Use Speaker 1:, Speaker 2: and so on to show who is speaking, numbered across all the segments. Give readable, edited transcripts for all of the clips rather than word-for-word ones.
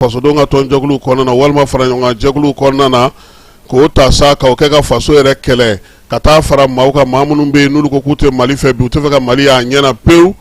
Speaker 1: faso don ka tɔn jɛkulu kɔnɔna na walima fara ɲɔgɔn jɛkulu kɔnɔna na k'o ta sa k'o kɛ ka faso yɛrɛ kɛlɛ ka taa fara maaw ka maa minnu bɛ yen n'olu ko k'u tɛ Mali fɛ bi u tɛ fɛ ka Mali y'a ɲɛna pewu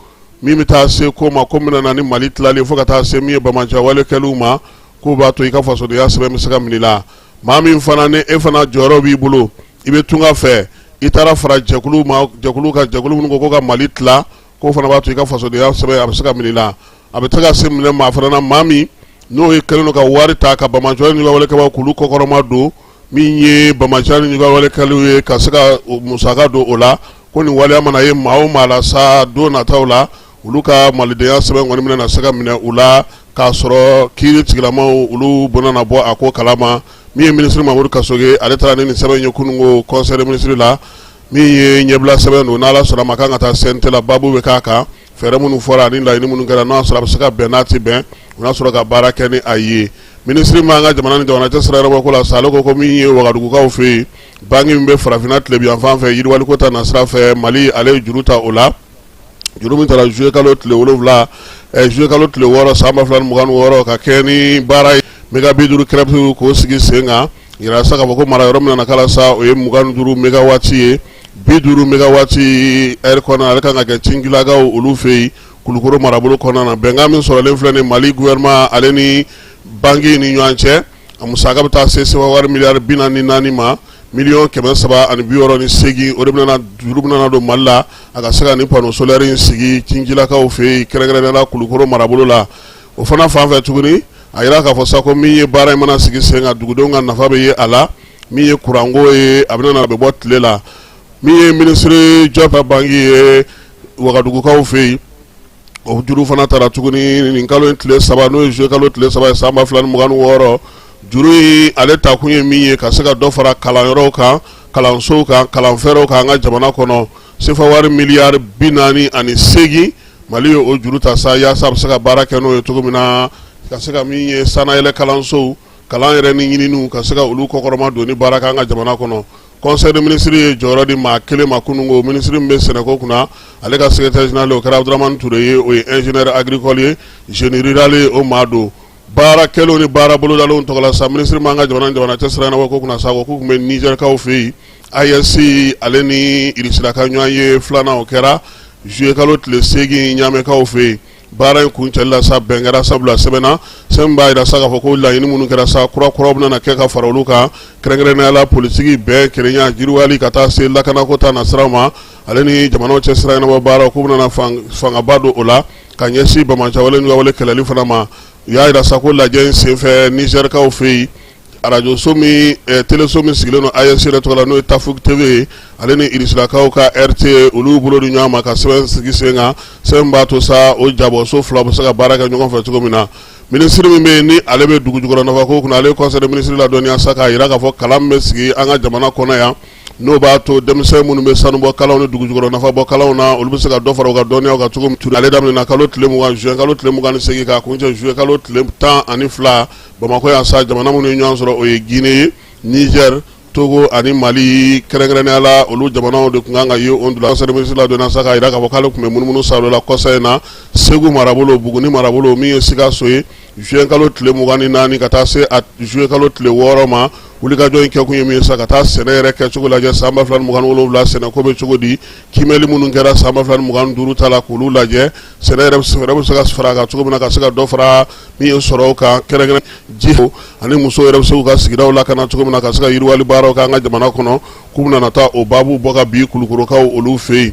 Speaker 1: min bɛ taa se ko ma ko min na ni Mali tilalen fo ka taa se min ye bamajan walekɛliw ma k'o b'a to i ka fasodenya sɛbɛn bɛ se ka minɛ i la maa min fana ni e fana jɔyɔrɔ b'i bolo i bɛ tunga fɛ i taara fara jɛkulu minnu ko ka Mali tila k'o fana b'a to i ka fasodenya sɛbɛn a bɛ se ka minɛ i la a bɛ se ka se minɛ maa fana na maa min n'o ye kɛlen don ka wari ta ka bamajan ni walekɛlaw k'olu kɔkɔrɔma don min ye bamajan ni walekɛlaw ye ka se ka musaka don o la ko nin waleya mana ye maa o maa la sa don nataw la olu ka malidenya sɛbɛn kɔni bɛna se ka minɛ u la k'a sɔrɔ kiiri tigilamaw olu bɔnna na bɔ a ko kalama min ye minisiri Mamadu Kasoge ale taara ni nin sɛbɛn ye kunungo conseil des ministres la min ye ɲɛbila sɛbɛn don n'Ala sɔnna ma kan ka taa CNT la baabu bɛ k'a kan fɛɛrɛ minnu fɔra ani laɲini minnu kɛra n'a sɔrɔ a bɛ se ka bɛn n'a tɛ bɛn u n'a sɔrɔ ka baara kɛ ni a ye minisiri ma an ka jamana ni jamana cɛ sira yɛrɛ ko la sa ale ko min ye Wagadugukaw fɛ yen banki min bɛ farafinna tilebiyan fan fɛ yiriwaliko ta na sira fɛ Mali ale ye juru ta o la juru min taara juillet kalo tile 7 juillet kalo tile 6 san 2026 ka kɛ ni baara ye méga 50 kɛrɛfɛ k'o sigi sen kan yira sa k'a fɔ ko mara yɔrɔ min na kala sa o ye 25 mégawati ye 50 mégawati heure kɔnɔ ale kan ka kɛ Tinkilakaw olu fɛ yen Kulukoro marabolo kɔnɔna na bɛnkan min sɔrɔlen filɛ ni Mali gouvernement ale ni banki ni ɲɔgɔn cɛ a musaka bɛ taa se wari miliyari 44 ma miliyɔn 368 o de bɛna juru bɛna don Mali la a ka se ka ni panneau solaire in sigi Tinkilakaw fɛ yen kɛrɛnkɛrɛnnenya Kulukoro marabolo la o fana fan fɛ tuguni a yira k'a fɔ sa ko min ye baara in mana sigi sen kan dugudenw ka nafa bɛ ye a la min ye kuranko ye a bɛna bɛ bɔ tile la min ye minisiri jɔ ka banki ye Wagadugukaw fɛ yen o juru fana taara tuguni nin kalo in tile 3 n'o ye juillet kalo tile 3 ye san 2026 juru in ale ta kun ye min ye ka se ka dɔ fara kalanyɔrɔw kan kalansow kan kalanfɛɛrɛw kan an ka jamana kɔnɔ sefa wari miliyari 48 Mali ye o juru ta sa yaasa a bɛ se ka baara kɛ n'o ye cogo min na ka se ka min ye sanayɛlɛ kalansow kalan yɛrɛ ni ɲininiw ka se ka olu kɔkɔrɔma don ni baara kɛ an ka jamana kɔnɔ conseil des ministres ye jɔyɔrɔ di maa kelen ma kunungo ministre min bɛ sɛnɛko kunna ale ka secrétaire général o kɛra Abdramane Touré ye o ye ingénieur agricole ye génie rural ye o maa don baarakɛlaw ni baara bolodalenw tɔgɔ la sa ministre ma an ka jamana cɛ sira ɲɛnabɔ ko kunna sa ko k'u tun bɛ Nigerkaw fɛ yen AES ale ni Irisila ka ɲɔgɔn ye filanan o kɛra juillet kalo tile 8 Ɲamɛkaw fɛ yen baara in kuncɛli la sa bɛn kɛra sabula sɛbɛnna sɛbɛn b'a jira sa k'a fɔ ko laɲini minnu kɛra sa kura bɛna kɛ ka fara olu kan kɛrɛnkɛrɛnnenya la politiki bɛn kelenya jiriwali ka taa se lakanako ta na siraw ma ale ni jamanaw cɛ sira ɲɛnabɔ baaraw k'u bɛna fangaba don o la ka ɲɛsin bamajan wale ni wale kɛlɛli fana ma u y'a jira sa ko lajɛ in senfɛ Nigerkaw fɛ yen radio so min téléso min sigilen don AES yɛrɛ tɔgɔ la n'o ye Tafuk TV ale ni Irisilakaw ka RT olu bolo di ɲɔgɔn ma ka sɛbɛn sigi sen kan sɛbɛn b'a to sa o jabɔso fila bɛ se ka baara kɛ ɲɔgɔn fɛ cogo min na minisiri min bɛ yen ni ale bɛ dugu jukɔrɔ nafako kunna ale ye conseil des ministres ladɔnniya sa k'a jira k'a fɔ kalan min bɛ sigi an ka jamana kɔnɔ yan n'o b'a to denmisɛn minnu bɛ sanubɔ kalanw ni dugu jukɔrɔ nafa bɔ kalanw na olu bɛ se ka dɔ fara u ka dɔnniyaw kan cogo min ale daminɛna kalo tile 20 juin kalo tile 28 k'a kuncɛ juillet kalo tile 12 Bamako yan sa jamana minnu ye ɲɔgɔn sɔrɔ o ye Guinée ye Niger Togo ani Mali kɛrɛnkɛrɛnnenya la olu jamanaw de tun kan ka ye o de la conseil des ministres ladɔnniya sa k'a jira k'a fɔ k'ale tun bɛ munumunu sa olu la kɔsa in na Segu marabolo Buguni marabolo min ye Sikaso ye juillet kalo tile 24 ka taa se juillet kalo tile 6 ma wulikajɔ in kɛ kun ye min ye sa ka taa sɛnɛ yɛrɛ kɛcogo lajɛ san 2027 sɛnɛko bɛ cogo di kimɛli minnu kɛra san 2025 ta la k'olu lajɛ sɛnɛ yɛrɛ bɛ se ka fara kan cogo min na ka se ka dɔ fara min ye sɔrɔ kan kɛrɛnkɛrɛn ji ani muso yɛrɛ bɛ se k'u ka sigidaw lakana cogo min na ka se ka yiriwali baaraw k'an ka jamana kɔnɔ k'u bɛna na taa o baabu bɔ ka bi Kulukorokaw olu fɛ yen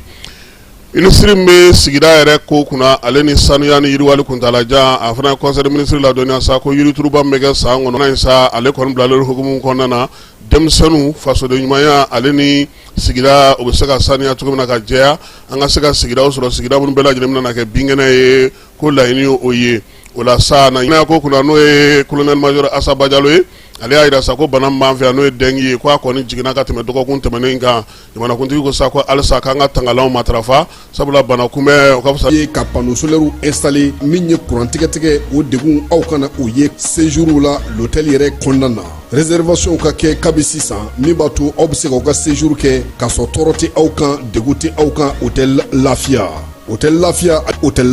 Speaker 1: minisiri min bɛ sigida yɛrɛ ko kunna ale ni sanuya ni yiriwali kuntalajan a fana conseil des ministres ladɔnniya sa ko yirituruba min bɛ kɛ san kɔnɔ in sa ale kɔni bilalen hukumu kɔnɔna na denmisɛnninw fasoden ɲumanya ale ni sigida o bɛ se ka sanuya cogo min na ka jɛya an ka se ka sigidaw sɔrɔ sigida minnu bɛɛ lajɛlen bɛna kɛ binkɛnɛ ye ko laɲini o ye o la sa na ɲinɛ ko kunna n'o ye colonel major Asa Bajalo ye ale y'a jira sa ko bana min b'an fɛ yan n'o ye dengue ye ko a kɔni jiginna ka tɛmɛ dɔgɔkun tɛmɛnen kan jamanakuntigi ko sa ko halisa k'an ka tangalanw matarafa sabula bana kunbɛn o ka fisa
Speaker 2: ye ka panneau solaire installé min ye courant tigɛ o degun aw kana o ye séjour la l'hôtel yɛrɛ kɔnɔna na réservation ka kɛ kabi sisan min b'a to aw bɛ se k'aw ka séjour kɛ k'a sɔrɔ tɔɔrɔ tɛ aw kan degun tɛ aw kan hôtel Lafiya Hôtel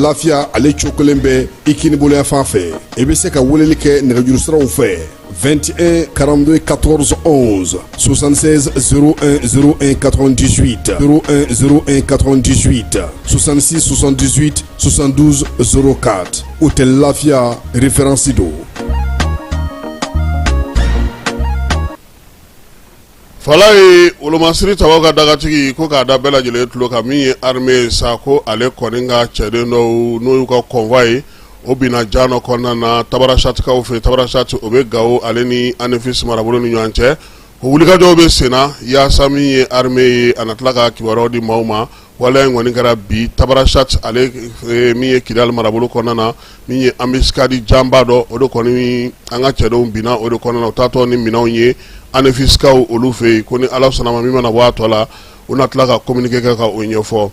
Speaker 2: Lafia ale cokolen bɛ i kini bolo yan fan fɛ. I bɛ se ka weleli kɛ nɛgɛjuru siraw fɛ 21 42 14 11 76 01 01 98 01 01 98 66 78 72 04. Hôtel Lafia référence do.
Speaker 1: Falai ulumasiri tawaga dagatigi ko ka da bela jele tulo ka min ye armée sa ko ale kɔni ka cɛden dɔw n'o y'u ka convoi o bina jano kɔnɔna na Tabarashatikaw fɛ Tabarashat o bɛ Gawo ale ni Anefis marabolo ni ɲɔgɔn cɛ o wulikajɔw bɛ senna yaasa min ye armée ye a na tila ka kibaruyaw di maaw ma wala in kɔni kɛra bi Tabarashat ale min ye Kidal marabolo kɔnɔna na min ye Amiskadi janba dɔ o de kɔni an ka cɛdenw bina o de kɔnɔna na o taatɔ ni minɛnw ye Anefiskaw olu fɛ yen ko ni Ala sɔnna ma min mana bɔ a tɔ la u na tila ka communiqué kɛ ka o ɲɛfɔ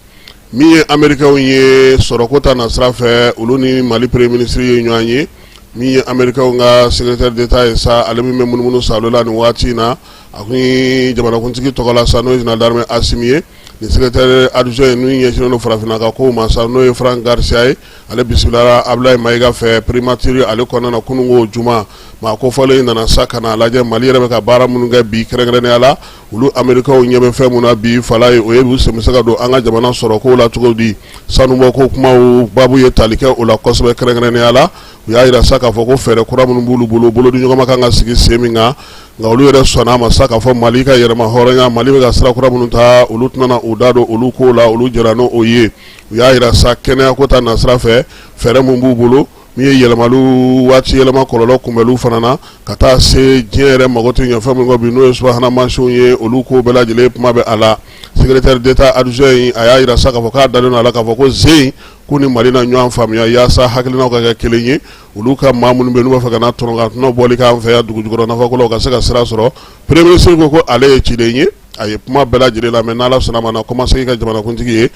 Speaker 1: min ye Américains ye sɔrɔko ta na sira fɛ olu ni Mali premier ministre ye ɲɔgɔn ye min ye Américains ka secrétaire d'état ye sa ale min bɛ munumunu salo la nin waati in na a kun ye jamanakuntigi tɔgɔ la sa n'o ye général d'armée Assimi ye ni secrétaire adjoint n'u ɲɛsinnen don farafinna ka kow ma sa n'o ye Franck Garcia ye ale bisimila Ablaye Mayiga fɛ primature ale kɔnɔna na kunungo juma maa kofɔlen nana sa ka na lajɛ Mali yɛrɛ bɛ ka baara minnu kɛ bi kɛrɛnkɛrɛnnenya la olu Américains ɲɛ bɛ fɛn mun na bi fala ye o ye u sen bɛ se ka don an ka jamana sɔrɔ kow la cogo di sanubɔko kumaw babu ye tali kɛ o la kosɛbɛ kɛrɛnkɛrɛnnenya la u y'a yira sa k'a fɔ ko fɛɛrɛ kura minnu b'olu bolo bolodiɲɔgɔnma kan ka sigi sen min kan nka olu yɛrɛ sɔnna a ma sa k'a fɔ Mali ka yɛrɛma hɔrɔnya Mali bɛ ka sira kura minnu ta olu tɛna u da don olu kow la olu jɛra n'o ye u y'a yira sa kɛnɛya ko ta nasira fɛ fɛɛrɛ mun b'u bolo min ye yɛlɛmalu waati yɛlɛma kɔlɔlɔ kunbɛlu fana na ka taa se diɲɛ yɛrɛ mago tɛ ɲɛ fɛn min kɔ bi n'o ye subahana mansinw ye olu ko bɛɛ lajɛlen kuma bɛ a la secrétaire d'état adjoint a y'a yira sa k'a fɔ k'a dalen don a la k'a fɔ ko zen ko ni Mali na ɲɔgɔn faamuya yaasa hakilinaw ka kɛ kelen ye olu ka maa minnu bɛ n'u b'a fɛ ka na tɔnɔ ka tɔnɔ bɔli k'an fɛ yan dugujukɔrɔ nafakolaw ka se ka sira sɔrɔ premier ministre ko ale ye ciden ye a ye kuma bɛɛ lajɛlen la mais n'Ala sɔnna ma na commencé ka jamanakuntigi ye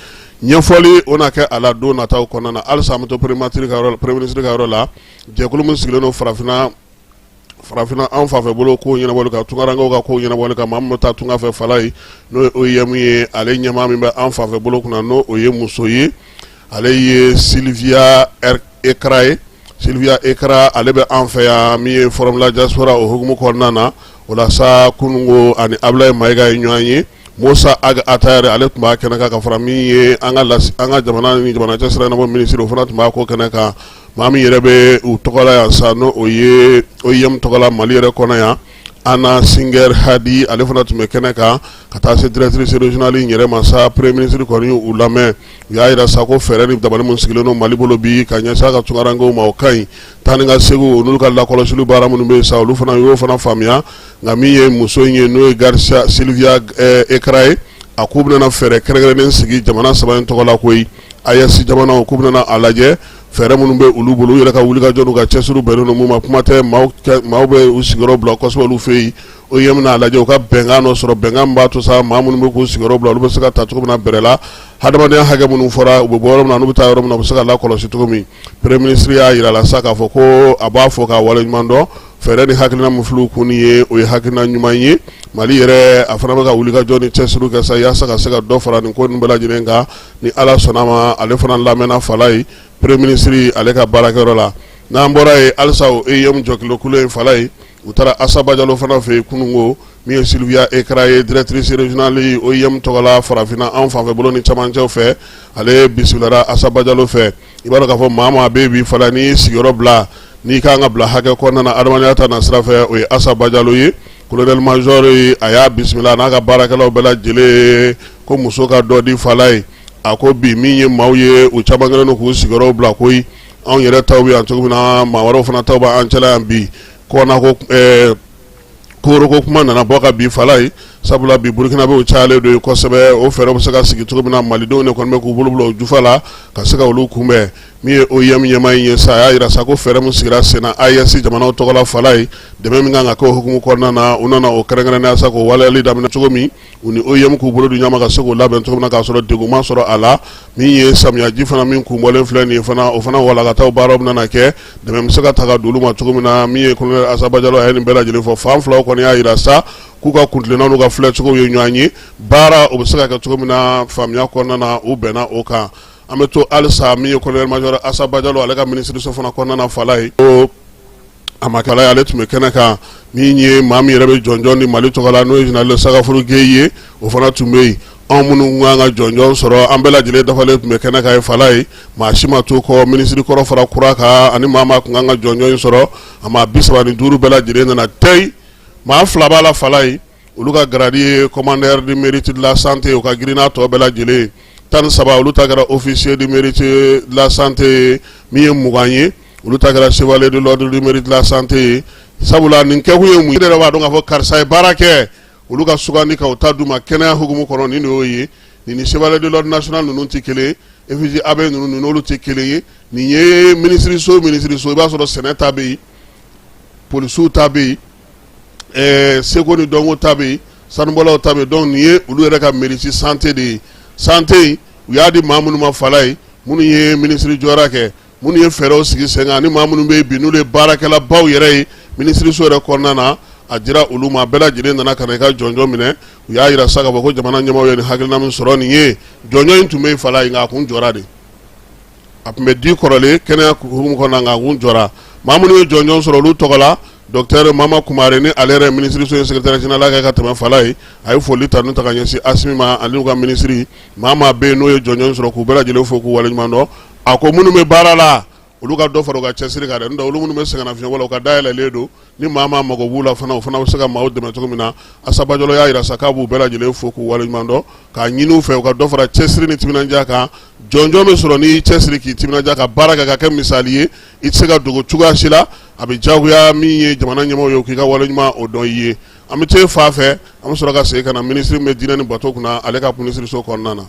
Speaker 1: ɲɛfɔli o na kɛ a la don nataw kɔnɔna na halisa an bɛ to premier ministre ka yɔrɔ la jɛkulu min sigilen don farafinna an fanfɛ bolo ko ɲɛnabɔli kan tunkarankew ka ko ɲɛnabɔli kan maa min bɛ taa tunga fɛ fala ye n'o ye OIM ye ale ɲɛmaa min bɛ an fanfɛ bolo kunna n'o o ye muso ye ale ye Sylvia Ekra ye Sylvia Ekra ale bɛ an fɛ yan min ye Forum la Diaspora o hukumu kɔnɔna na o la sa kunungo ani Ablaye Mayiga ye ɲɔgɔn ye Musa Aga Atayare ale tun b'a kɛnɛ kan ka fara min ye an ka jamana ni jamana cɛsiri ɲɛnabɔ ministre o fana tun b'a ko kɛnɛ kan maa min yɛrɛ bɛ u tɔgɔ la yan sa n'o o ye OIM tɔgɔ la Mali yɛrɛ kɔnɔ yan Anna Singer Hadi ale fana tun bɛ kɛnɛ kan ka taa se directrice régionale in yɛrɛ ma sa premier ministre kɔni u lamɛn u y'a yira sa ko fɛɛrɛ ni dabali mun sigilen don Mali bolo bi ka ɲɛsin a ka tunkarankew ma o ka ɲi taa ni ka segu n'olu ka lakɔlɔsili baara minnu bɛ yen sa olu fana y'o fana faamuya nka min ye muso in ye n'o ye Garcia Sylvia Ekra ye a k'u bɛna fɛɛrɛ kɛrɛnkɛrɛnnen sigi jamana saba in tɔgɔ la koyi AES jamanaw k'u bɛna a lajɛ fɛɛrɛ minnu bɛ olu bolo u yɛrɛ ka wulikajɔ n'u ka cɛsiriw bɛnnen don mun ma kuma tɛ maaw bɛ u sigiyɔrɔ bila kosɛbɛ olu fɛ yen OIM n'a lajɛ u ka bɛnkan dɔ sɔrɔ bɛnkan min b'a to sa maa minnu bɛ k'u sigiyɔrɔ bila olu bɛ se ka ta cogo min na bɛrɛ la hadamadenya hakɛ minnu fɔra u bɛ bɔ yɔrɔ min na n'u bɛ taa yɔrɔ min na u bɛ se ka lakɔlɔsi cogo min premier ministre y'a yira la sa k'a fɔ ko a b'a fɔ k'a waleɲuman dɔn fɛɛrɛ ni hakilina min filɛ u kun ye o ye hakilina ɲuman ye Mali yɛrɛ a fana bɛ ka wulikajɔ ni cɛsiriw kɛ sa yaasa ka se ka dɔ fara nin ko ninnu bɛɛ lajɛlen kan ni Ala sɔnna ma ale fana lamɛnna fala ye premier ministre ale ka baarakɛyɔrɔ la n'an bɔra yen halisa o OIM jɔkilokulu in fala ye u taara Asaba Jalo fana fɛ yen kunungo min ye Sylvia Ekra ye directrice régionale OIM tɔgɔ la farafinna an fanfɛ bolo ni camancɛw fɛ ale bisigilara Asaba Jalo fɛ i b'a dɔn k'a fɔ maa maa bɛ bi fala ni sigiyɔrɔ bila n'i kan ka bila hakɛ kɔnɔna na adamadenya ta na sira fɛ o ye Asaba Jalo ye colonel major ye a y'a bisimila n'a ka baarakɛlaw bɛɛ lajɛlen ko muso ka dɔ di fala ye a ko bi min ye maaw ye u caman kɛlen don k'u sigiyɔrɔw bila koyi anw yɛrɛ taw bɛ yan cogo min na maa wɛrɛw fana taw b'an cɛla yan bi kɔna ko koroko kuma nana bɔ ka bi fala ye sabula bi Burkina bɛ u cayalen don kosɛbɛ o fɛɛrɛ bɛ se ka sigi cogo min na malidenw de kɔni bɛ k'u bolo bila o jufa la ka se ka olu kunbɛn min ye OIM ɲɛmaa in ye sa a y'a yira sa ko fɛɛrɛ min sigira sen na AES jamanaw tɔgɔ la fala ye dɛmɛ min kan ka kɛ o hukumu kɔnɔna na u nana o kɛrɛnkɛrɛnnenya sa k'o waleyali daminɛ cogo min u ni OIM k'u bolo di ɲɔgɔn ma ka se k'o labɛn cogo min na k'a sɔrɔ degun ma sɔrɔ a la min ye samiyaji fana min kun bɔlen filɛ nin ye fana o fana walakataw baaraw bɛna kɛ dɛmɛ bɛ se ka ta ka don olu ma cogo min na min ye colonel Asaba Jalo a ye nin bɛɛ lajɛlen fɔ fan filaw kɔni y'a yira sa k'u ka kuntilennaw n'u ka filɛcogow ye ɲɔgɔn ye baara o bɛ se ka kɛ cogo min na faamuya kɔnɔna na u bɛnna o kan an bɛ to halisa min ye colonel major Asaba Jalo ale ka ministre so fana kɔnɔna na fala ye ko a ma kala ale tun bɛ kɛnɛ kan min ye maa min yɛrɛ bɛ jɔnjɔn ni Mali tɔgɔ la n'o ye général Sagafuru Gueye ye o fana tun bɛ yen anw minnu kan ka jɔnjɔn sɔrɔ an bɛɛ lajɛlen dafalen tun bɛ kɛnɛ kan ye fala ye maa si ma to kɔ ministre kɔrɔ fara kura kan ani maa kun kan ka jɔnjɔn sɔrɔ a maa 35 bɛɛ lajɛlen nana tɛyi maa 2 b'a la fala ye olu ka grade ye commandeur du mérite de la santé o ka girinna tɔ bɛɛ lajɛlen 13 olu ta kɛra officier du mérite de la santé min ye 20 ye olu ta kɛra chevalier de l'ordre du mérite de la santé sabula nin kɛkun ye mun ye yɛrɛ b'a dɔn k'a fɔ karisa ye baara kɛ olu ka sugandi ka o ta d'u ma kɛnɛya hukumu kɔnɔ nin de y'o ye nin ni chevalier de l'ordre national ninnu tɛ kelen ye effigie AB ninnu n'olu tɛ kelen ye nin ye ministre so i b'a sɔrɔ sɛnɛ ta bɛ yen polisiw ta bɛ yen seko ni dɔnko ta bɛ yen sanubɔlaw ta bɛ yen donc nin ye olu yɛrɛ ka mérite santé de ye santé u y'a di maa minnu ma fala ye minnu ye ministre jɔyɔrɔ kɛ minnu ye fɛɛrɛw sigi sen kan ani maa minnu bɛ yen bi n'olu ye baarakɛla baw yɛrɛ ye ministre so yɛrɛ kɔnɔna na a dira olu ma bɛɛ lajɛlen nana ka na i ka jɔnjɔn minɛ u y'a yira sa ka fɔ ko jamana ɲɛmaaw ye nin hakilina min sɔrɔ nin ye jɔnjɔn in tun bɛ yen fala ye nka a kun jɔra de a tun bɛ di kɔrɔlen kɛnɛya hukumu kɔnɔna nka a kun jɔra maa minnu ye jɔnjɔn sɔrɔ olu tɔgɔ la docteur Mama Kumare ni ale yɛrɛ ministre so ye secrétaire général kɛ ka tɛmɛ fala ye a ye foli ta n'u ta ka ɲɛsin Asimi ma ale n'u ka ministre maa bɛ yen n'o ye jɔnjɔn sɔrɔ k'u bɛɛ lajɛlen fo k'u waleɲuman dɔn a ko minnu bɛ baara la olu ka dɔ fara u ka cɛsiri kan dɛ n'o tɛ olu minnu bɛ sɛgɛnnafiɲɛbɔ la u ka dayɛlɛlen don ni maa mago b'u la fana o fana bɛ se ka maaw dɛmɛ cogo min na Asaba Jalo y'a yira sa k'a b'u bɛɛ lajɛlen fo k'u waleɲuman dɔn k'a ɲini u fɛ u ka dɔ fara cɛsiri ni timinandiya kan jɔnjɔn bɛ sɔrɔ n'i y'i cɛsiri k'i timinandiya ka baara kɛ ka kɛ misali ye i tɛ se ka dogo cogoya si la a bɛ diyagoya min ye jamana ɲɛmaaw ye k'i ka waleɲuman o dɔn i ye an bɛ t'e fa fɛ an bɛ sɔrɔ ka segin ka na ministre min bɛ diinɛ ni bato kunna ale ka ministre so kɔnɔna na.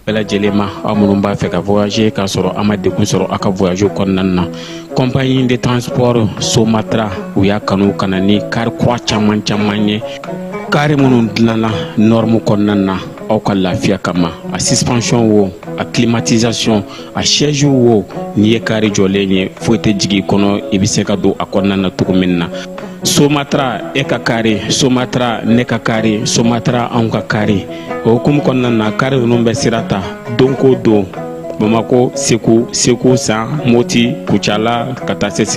Speaker 3: bɛɛ lajɛlen ma aw minnu b'a fɛ ka voyager k'a sɔrɔ a ma degun sɔrɔ a ka voyage kɔnɔna na compagnie de transport Somatra u y'a kanu ka na ni car kura caman ye car minnu dilanna norme kɔnɔna na aw ka lafiya kama a suspension wo a climatisation a siège wo n'i ye car jɔlen ye foyi tɛ jigin kɔnɔ i bɛ se ka don a kɔnɔna na cogo min na Somatra e ka kari Somatra ne ka kari Somatra anw ka kari o hukumu kɔnɔna na kari ninnu bɛ sira ta don ko don Bamako Segu San Moti Kucala ka taa se